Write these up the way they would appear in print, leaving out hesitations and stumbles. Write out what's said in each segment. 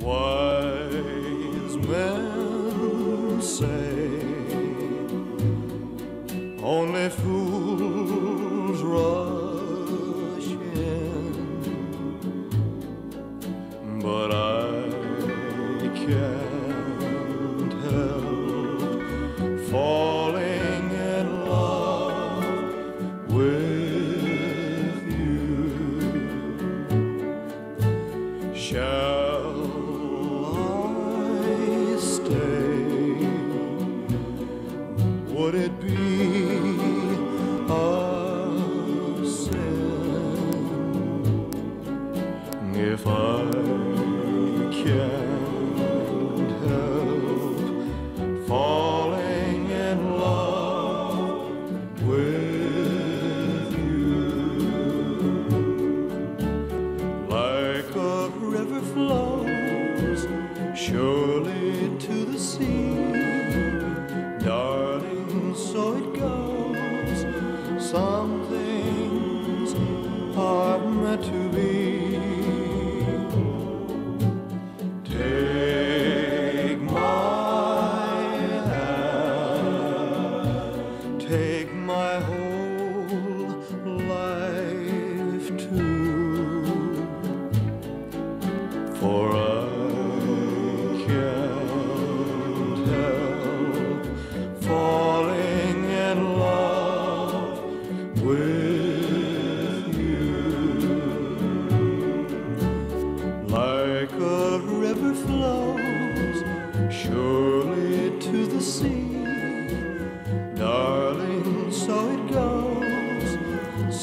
Wise men say only fools rush in, but I can't help falling in love with you. Shall I stay? Would it be a sin if I can't help falling in love with you? Like a river flows surely to the sea, darling, so it goes. Some things are meant to be. Take my hand, take my whole life too, for I can't help falling in love with you. Like a river flows surely to the sea, darling, so it goes.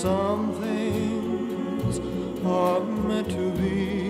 Some things are meant to be.